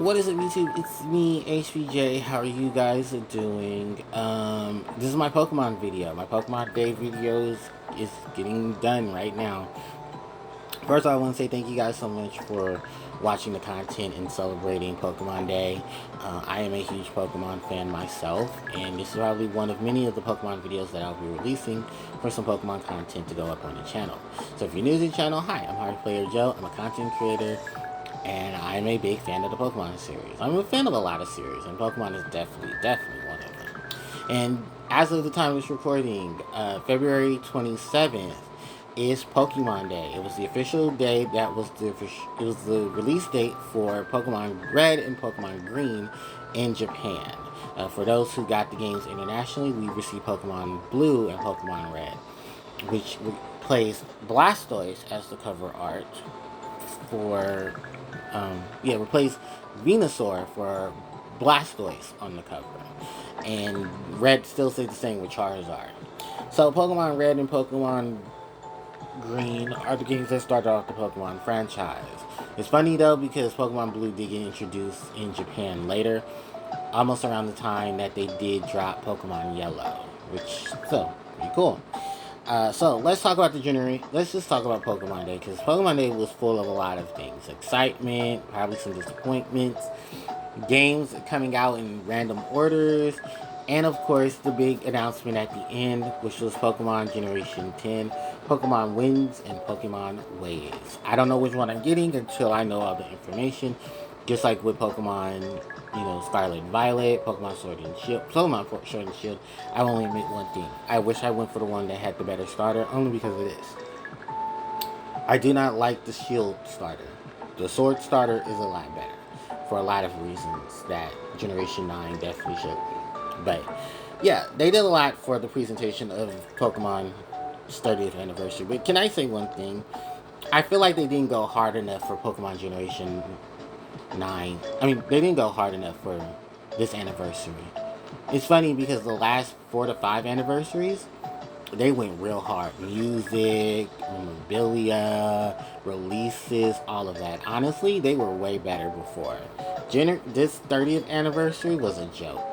What is up, YouTube? It's me, HBJ. How are you guys doing? This is my Pokemon video. My Pokemon Day video is getting done right now. First, I want to say thank you guys so much for watching the content and celebrating Pokemon Day. I am a huge Pokemon fan myself, and this is probably one of many of the Pokemon videos that I'll be releasing for some Pokemon content to go up on the channel. So if you're new to the channel, hi, I'm Harpie Player Joe. I'm a content creator, and I'm a big fan of the Pokemon series. I'm a fan of a lot of series, and Pokemon is definitely one of them. And as of the time of this recording, February 27th is Pokemon Day. It was the official day that was it was the release date for Pokemon Red and Pokemon Green in Japan. For those who got the games internationally, we received Pokemon Blue and Pokemon Red, which plays Blastoise as the cover art for replace Venusaur for Blastoise on the cover. And Red still stays the same with Charizard. So Pokemon Red and Pokemon Green are the games that started off the Pokemon franchise. It's funny though because Pokemon Blue did get introduced in Japan later, almost around the time that they did drop Pokemon Yellow, which so pretty cool. So let's talk about let's just talk about Pokemon Day, because Pokemon Day was full of a lot of things: excitement, probably some disappointments, games coming out in random orders, and of course the big announcement at the end, which was Pokemon Generation 10, Pokemon Winds and Pokemon Waves. I don't know which one I'm getting until I know all the information. Just like with Pokemon, Scarlet and Violet, Pokemon Sword and Shield, I only admit one thing. I wish I went for the one that had the better starter, only because of this. I do not like the Shield starter. The Sword starter is a lot better, for a lot of reasons that Generation 9 definitely showed me. But, yeah, they did a lot for the presentation of Pokemon 30th anniversary. But can I say one thing? I feel like they didn't go hard enough for Pokemon Generation 9. I mean, they didn't go hard enough for this anniversary. It's funny because the last 4 to 5 anniversaries, they went real hard. Music, memorabilia, releases, all of that. Honestly, they were way better before. This 30th anniversary was a joke.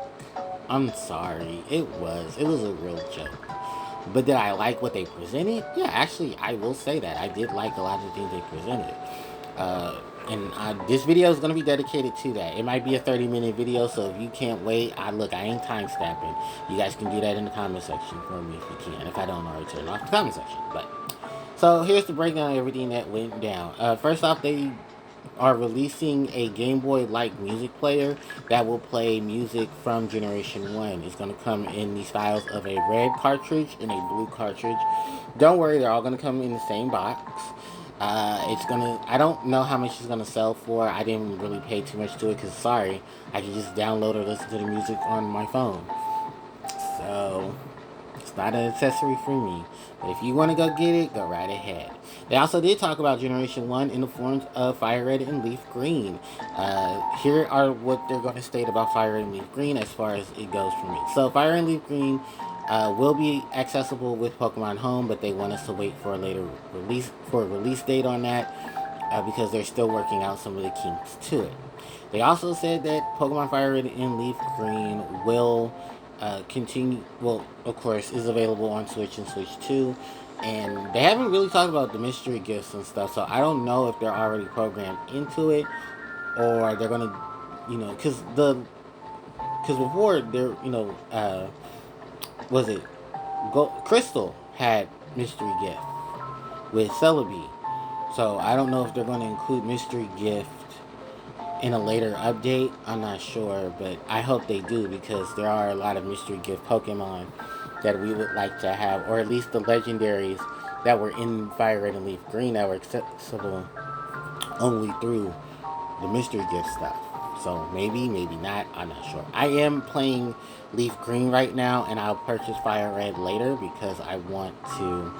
I'm sorry. It was. It was a real joke. But did I like what they presented? Yeah, actually, I will say that. I did like a lot of the things they presented. This video is going to be dedicated to that. It might be a 30-minute video, so if you can't wait, I ain't time stamping. You guys can do that in the comment section for me if you can, if I don't already turn off the comment section. But so here's the breakdown of everything that went down. First off, they are releasing a Game Boy-like music player that will play music from Generation 1. It's going to come in the styles of a red cartridge and a blue cartridge. Don't worry, they're all going to come in the same box. I don't know how much it's gonna sell for. I didn't really pay too much to it because, sorry, I can just download or listen to the music on my phone. So, it's not an accessory for me. But if you want to go get it, go right ahead. They also did talk about Generation 1 in the forms of Fire Red and Leaf Green. Here are what they're going to state about Fire Red and Leaf Green as far as it goes for me. So, Fire Red and Leaf Green will be accessible with Pokemon Home, but they want us to wait for a release date on that because they're still working out some of the kinks to it. They also said that Pokemon Fire Red and Leaf Green will continue. Well, of course, is available on Switch and Switch 2. And they haven't really talked about the mystery gifts and stuff, so I don't know if they're already programmed into it or they're gonna, because before they're, was it Crystal had mystery gift with Celebi, so I don't know if they're going to include mystery gift in a later update. I'm not sure, but I hope they do because there are a lot of mystery gift Pokemon that we would like to have, or at least the legendaries that were in Fire Red and Leaf Green that were accessible only through the mystery gift stuff. So maybe not. I'm not sure. I am playing Leaf Green right now, and I'll purchase Fire Red later because I want to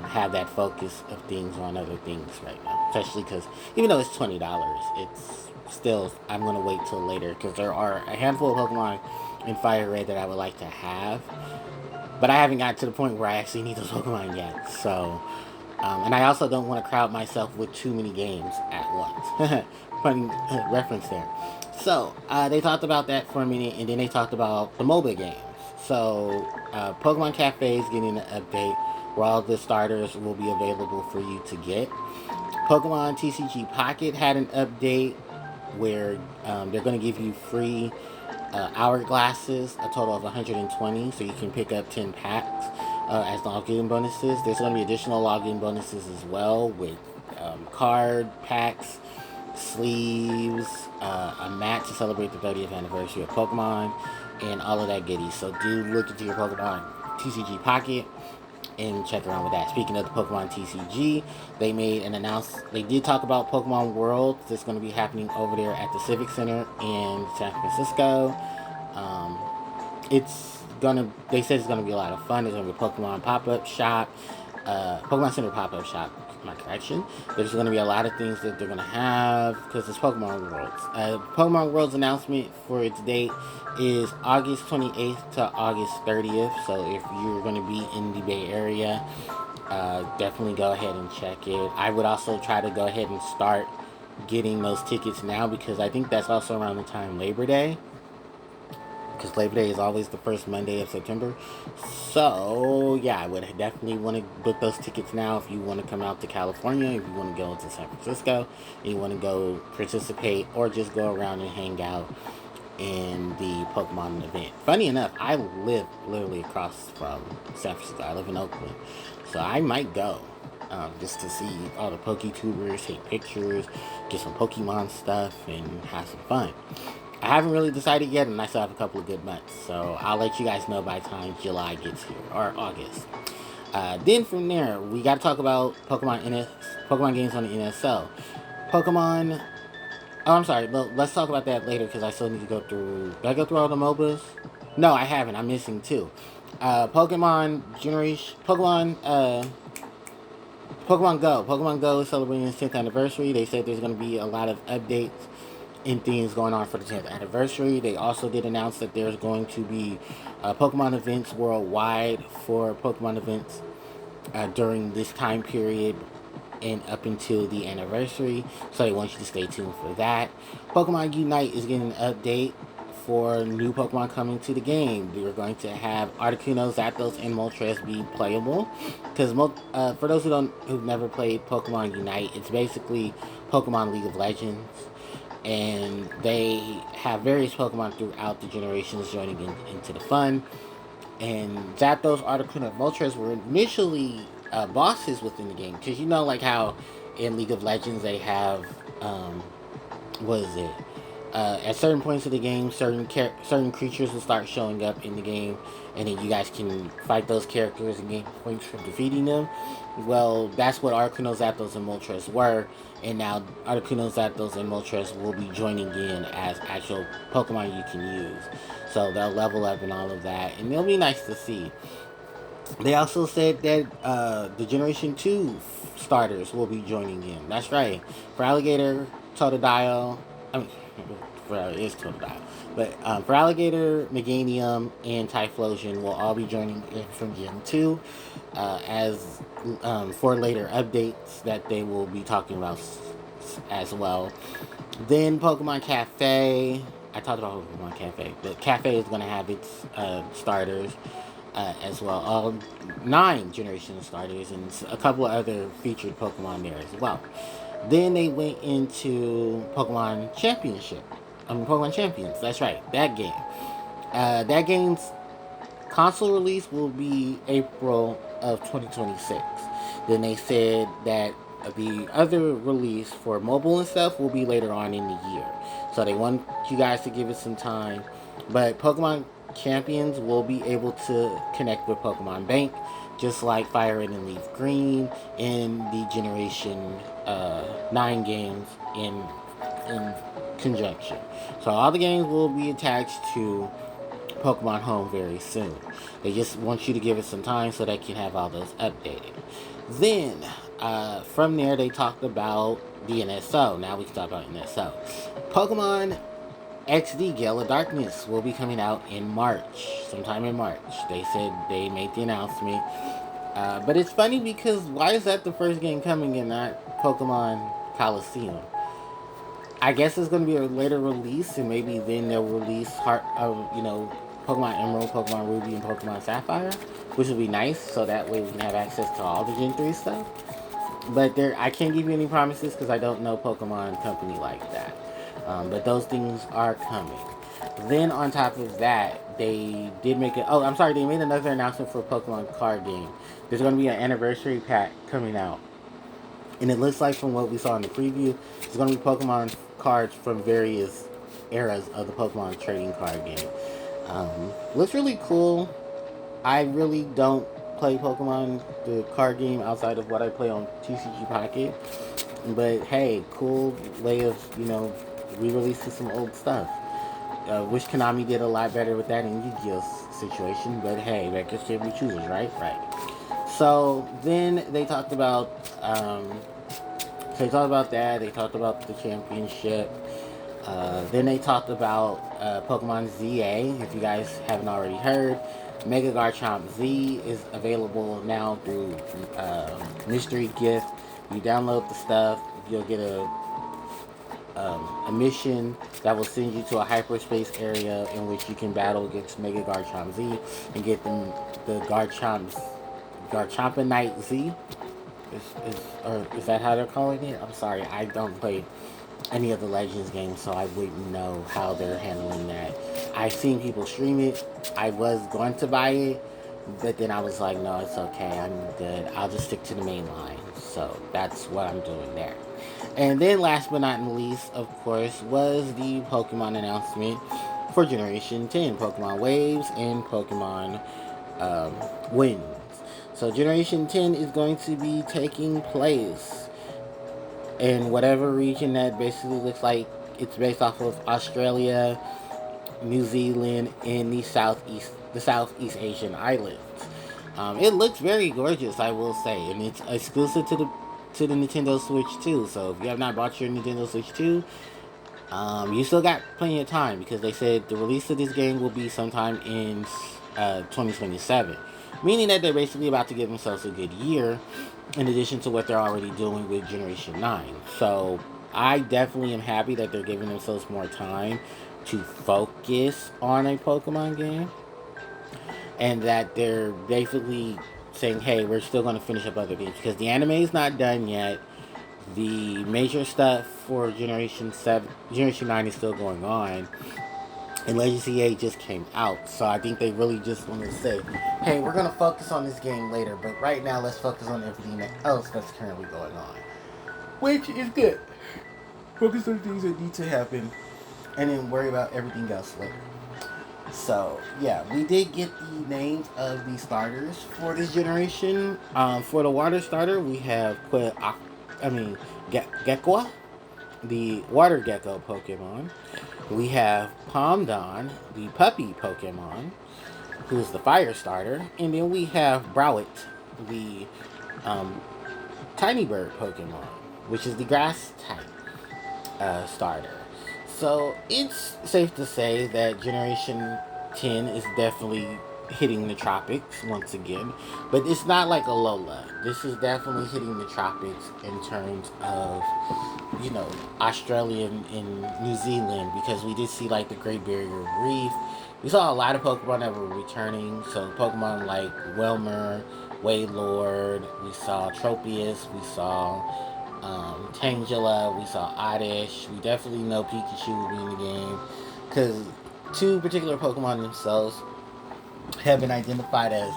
have that focus of things on other things right now. Especially because even though it's $20, it's still, I'm going to wait till later because there are a handful of Pokemon in Fire Red that I would like to have. But I haven't gotten to the point where I actually need those Pokemon yet. So, and I also don't want to crowd myself with too many games at once. funny reference there. So they talked about that for a minute, and then they talked about the mobile games. So Pokemon Cafe is getting an update where all the starters will be available for you to get. Pokemon TCG Pocket had an update where they're going to give you free hourglasses, a total of 120, so you can pick up 10 packs as login bonuses. There's going to be additional login bonuses as well with card packs, sleeves, a mat to celebrate the 30th anniversary of Pokemon, and all of that goodies. So do look into your Pokemon TCG Pocket and check around with that. Speaking of the Pokemon TCG, they made an announcement. They did talk about Pokemon World that's going to be happening over there at the Civic Center in San Francisco. Um, it's gonna. They said it's gonna be a lot of fun. There's gonna be a Pokemon pop-up shop, Pokemon Center pop-up shop. My correction. There's gonna be a lot of things that they're gonna have because it's Pokemon Worlds. Pokemon Worlds announcement for its date is August 28th to August 30th. So if you're gonna be in the Bay Area, definitely go ahead and check it. I would also try to go ahead and start getting those tickets now because I think that's also around the time Labor Day, because Labor Day is always the first Monday of September. So, yeah, I would definitely want to book those tickets now if you want to come out to California, if you want to go to San Francisco, and you want to go participate or just go around and hang out in the Pokemon event. Funny enough, I live literally across from San Francisco. I live in Oakland. So I might go just to see all the PokeTubers, take pictures, get some Pokemon stuff, and have some fun. I haven't really decided yet, and I still have a couple of good months. So I'll let you guys know by the time July gets here, or August. Then from there, we got to talk about Pokemon games on the NSO. Pokemon. Oh, I'm sorry. But let's talk about that later because I still need to go through. Did I go through all the MOBAs? No, I haven't. I'm missing two. Pokemon Generation. Pokemon Go. Pokemon Go is celebrating its 10th anniversary. They said there's going to be a lot of updates and things going on for the 10th anniversary. They also did announce that there's going to be Pokemon events worldwide for Pokemon events during this time period and up until the anniversary. So they want you to stay tuned for that. Pokemon Unite is getting an update for new Pokemon coming to the game. We're going to have Articuno, Zapdos, and Moltres be playable. Because for those who've never played Pokemon Unite, it's basically Pokemon League of Legends, and they have various Pokemon throughout the generations joining into the fun. And Zapdos, Articuno, and Moltres were initially bosses within the game, because you know, like how in League of Legends they have, what is it? At certain points of the game, certain creatures will start showing up in the game, and then you guys can fight those characters and gain points from defeating them. Well, that's what Articuno, Zapdos, and Moltres were, and now Articuno, Zapdos, and Moltres will be joining in as actual Pokemon you can use. So they'll level up and all of that, and it'll be nice to see. They also said that the Generation 2 starters will be joining in. That's right. For Alligator, Totodile, I mean, it is Totodile. But for Alligator, Meganium, and Typhlosion will all be joining in from Gen 2 as for later updates that they will be talking about as well. Then Pokemon Cafe. I talked about Pokemon Cafe, but Cafe is going to have its starters as well. All 9 generation starters and a couple of other featured Pokemon there as well. Then they went into Pokemon Championship. Pokemon Champions. That's right. That game. That game's console release will be April of 2026. Then they said that the other release for mobile and stuff will be later on in the year. So they want you guys to give it some time. But Pokemon Champions will be able to connect with Pokemon Bank, just like Fire Red and Leaf Green in the Generation 9 games in conjunction. So all the games will be attached to Pokemon Home very soon. They just want you to give it some time so they can have all those updated. Then, from there, they talked about the NSO. Now we can talk about NSO. Pokemon XD Gale of Darkness will be coming out in March, sometime in March. They said they made the announcement. But it's funny because why is that the first game coming and not Pokemon Coliseum? I guess it's going to be a later release, and maybe then they'll release Pokemon Emerald, Pokemon Ruby, and Pokemon Sapphire, which would be nice. So that way we can have access to all the Gen 3 stuff. But I can't give you any promises because I don't know Pokemon Company like that. But those things are coming. Then on top of that, they did make it. Oh, I'm sorry. They made another announcement for a Pokemon card game. There's going to be an anniversary pack coming out, and it looks like from what we saw in the preview, it's going to be Pokemon cards from various eras of the Pokemon trading card game. Looks really cool. I really don't play Pokemon the card game outside of what I play on TCG Pocket. But hey, cool way of re-releasing some old stuff. Wish Konami did a lot better with that in Yu-Gi-Oh situation. But hey, that gets every chooses, right? Right. So then they talked about that. They talked about the championship. Then they talked about Pokemon ZA. If you guys haven't already heard, Mega Garchomp Z is available now through Mystery Gift. You download the stuff, you'll get a mission that will send you to a hyperspace area in which you can battle against Mega Garchomp Z and get the Garchompanite Z. Is that how they're calling it? I'm sorry, I don't play any of the Legends games, so I wouldn't know how they're handling that. I've seen people stream it. I was going to buy it, but then I was like, no, it's okay. I'm good. I'll just stick to the main line. So that's what I'm doing there. And then last but not least, of course, was the Pokemon announcement for Generation 10, Pokemon Waves and Pokemon Winds. So Generation 10 is going to be taking place in whatever region that basically looks like it's based off of Australia, New Zealand, and the Southeast Asian islands. It looks very gorgeous, I will say, and it's exclusive to the Nintendo Switch 2. So if you have not bought your Nintendo Switch 2, you still got plenty of time because they said the release of this game will be sometime in 2027, meaning that they're basically about to give themselves a good year in addition to what they're already doing with Generation 9. So I definitely am happy that they're giving themselves more time to focus on a Pokemon game and that they're basically saying, hey, we're still going to finish up other games because the anime is not done yet. The major stuff for Generation 9 is still going on, and Legacy 8 just came out. So I think they really just want to say, hey, we're going to focus on this game later, but right now let's focus on everything else that's currently going on. Which is good. Focus on things that need to happen, and then worry about everything else later. So, yeah, we did get the names of the starters for this generation. For the water starter, we have Gekwa, the water gecko Pokemon. We have Palmdon, the puppy Pokemon, who's the fire starter. And then we have Browit, the tiny bird Pokemon, which is the grass type starter. So it's safe to say that Generation 10 is definitely hitting the tropics once again. But it's not like Alola. This is definitely hitting the tropics in terms of, Australia and New Zealand, because we did see like the Great Barrier Reef. We saw a lot of Pokemon that were returning. So Pokemon like Welmer, Wailord, we saw Tropius, we saw Tangela, we saw Oddish. We definitely know Pikachu will be in the game because two particular Pokemon themselves have been identified as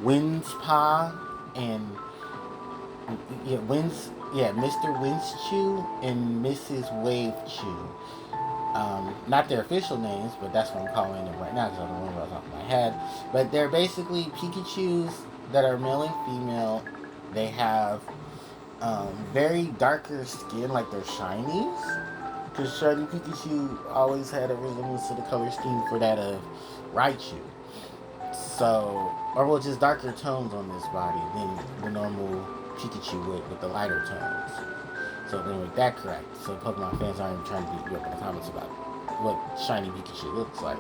Windspaw and Mr. Windschew and Mrs. Wavechew. Not their official names, but that's what I'm calling them right now because I don't remember off the top of my head. But they're basically Pikachus that are male and female. They have very darker skin, like they're shinies. Because Shiny Pikachu always had a resemblance to the color scheme for that of Raichu. So, or well, just darker tones on this body than the normal Pikachu would with the lighter tones. So they make that correct. So Pokemon fans aren't even trying to beat you up in the comments about what shiny Pikachu looks like.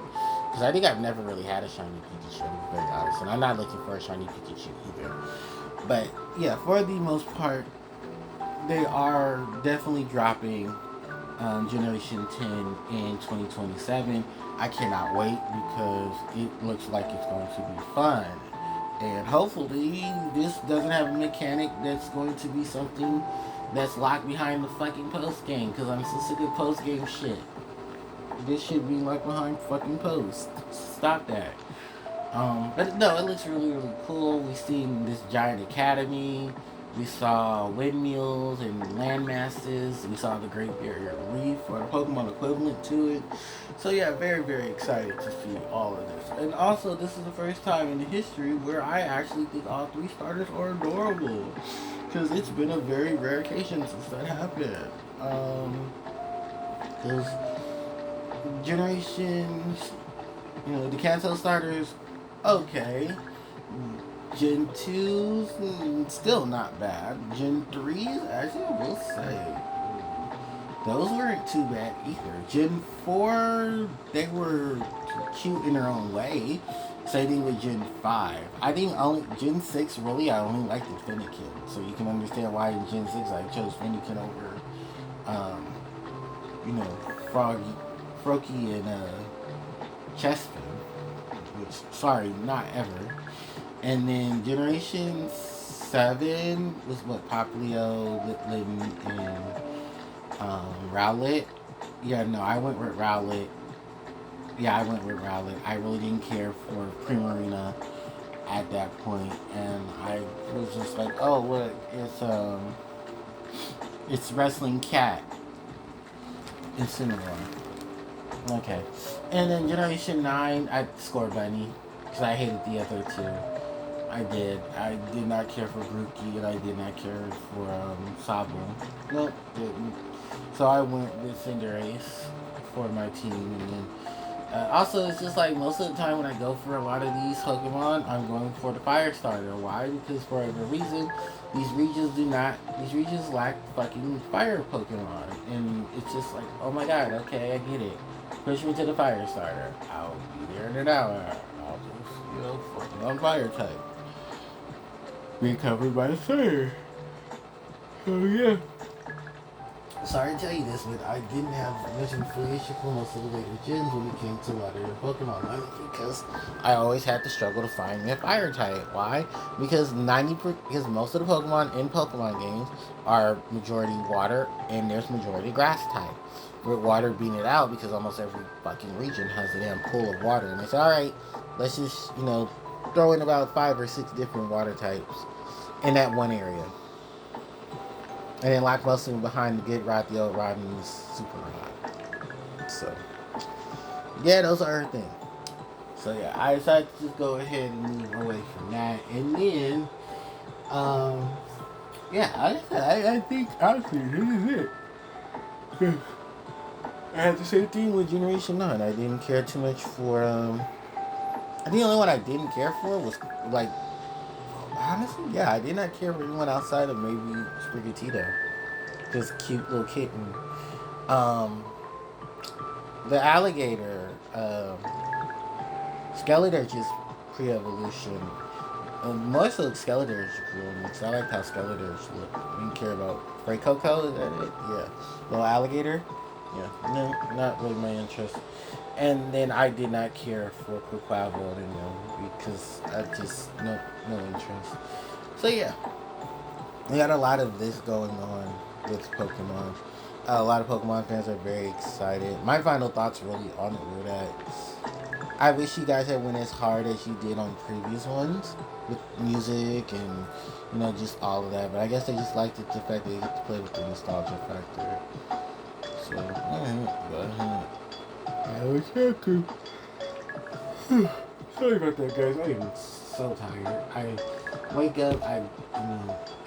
Because I think I've never really had a shiny Pikachu, I'm very honest. And I'm not looking for a shiny Pikachu either. But yeah, for the most part, they are definitely dropping Generation 10 in 2027. I cannot wait because it looks like it's going to be fun. And hopefully, this doesn't have a mechanic that's going to be something that's locked behind the fucking post game. Because I'm so sick of post game shit. This should be locked behind fucking post. Stop that. But no, it looks really, really cool. We seen this giant academy. We saw windmills and land masses. We saw the Great Barrier Reef, or the Pokemon equivalent to it. So yeah, very, very excited to see all of this. And also, this is the first time in history where I actually think all three starters are adorable. Because it's been a very rare occasion since that happened. Because generations, the Kanto starters, okay. Gen 2's still not bad. Gen 3's, actually, I will say, those weren't too bad either. Gen 4, they were cute in their own way. Same thing with Gen 5. I think only Gen 6, really, I only liked the Fennekin. So you can understand why in Gen 6 I chose Fennekin over, um, Froakie and Chespin. Which, sorry, not ever. And then Generation 7 was what? Popplio, Litlin, and Rowlet. Yeah, no, I went with Rowlet. Yeah, I went with Rowlet. I really didn't care for Primarina at that point, and I was just like, oh, look, it's Wrestling Cat. Incineroar. Okay. And then Generation 9, I scored Bunny, because I hated the other two. I did. I did not care for Grookey, and I did not care for Sabo. Nope, didn't. So I went with Cinderace for my team, and then also it's just like most of the time when I go for a lot of these Pokemon, I'm going for the Fire Starter. Why? Because for whatever reason, these regions lack fucking fire Pokemon, and it's just like, oh my god, okay, I get it. Push me to the Fire Starter. I'll be there in an hour. I'll just, focus on Fire type. Recovered by the fire. Oh yeah. Sorry to tell you this, but I didn't have much affiliation for most of the later gens when it came to a lot of your Pokemon line because I always had to struggle to find me a fire type. Why? Because most of the Pokemon in Pokemon games are majority water and there's majority grass type. With water being it out because almost every fucking region has a damn pool of water, and they say, all right, let's just throw in about 5 or 6 different water types in that one area. And then lock most of them behind to get Ratio, Rodney's Super Rod. So, yeah, those are her thing. So, yeah, I decided to just go ahead and move away from that. And then, yeah, I think, honestly, this is it. I had the same thing with Generation 9. I didn't care too much for, I think the only one I didn't care for was, like, honestly, yeah, I did not care for anyone outside of maybe Sprigatito. Just cute little kitten. The alligator, Skeletor's is pre-evolution. More so Skeletor's cool, because I liked how Skeletor's look. You didn't care about Frey Coco, is that it? Yeah. Little alligator? Yeah. No, not really my interest. And then I did not care for Quaquaval because I just no interest. So yeah, we got a lot of this going on with Pokemon. A lot of Pokemon fans are very excited. My final thoughts really on it were that I wish you guys had went as hard as you did on previous ones with music and just all of that. But I guess they just liked it, the fact that they get to play with the nostalgia factor. So I was happy. Sorry about that, guys. I am so tired. I wake up. I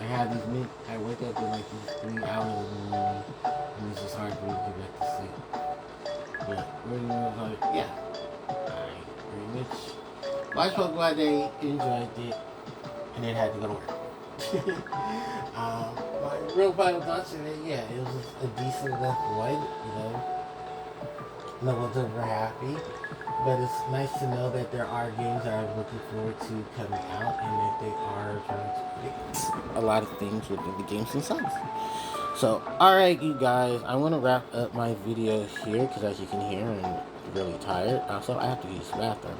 have these. I wake up in like these 3 hours in the morning, and it's just hard for me to get back to sleep. But yeah, I pretty much watched Pokemon Day, enjoyed it, and then had to go to work. My real final thoughts are that it was just a decent enough one. No one's ever happy. But it's nice to know that there are games that I'm looking forward to coming out and that they are trying to fix a lot of things within the games themselves. So, alright, you guys, I'm going to wrap up my video here because, as you can hear, I'm really tired. Also, I have to use the bathroom.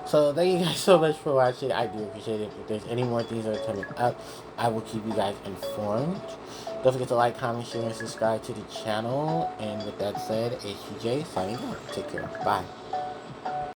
So, thank you guys so much for watching. I do appreciate it. If there's any more things that are coming up, I will keep you guys informed. Don't forget to like, comment, share, and subscribe to the channel. And with that said, HPJ signing out. Take care. Bye.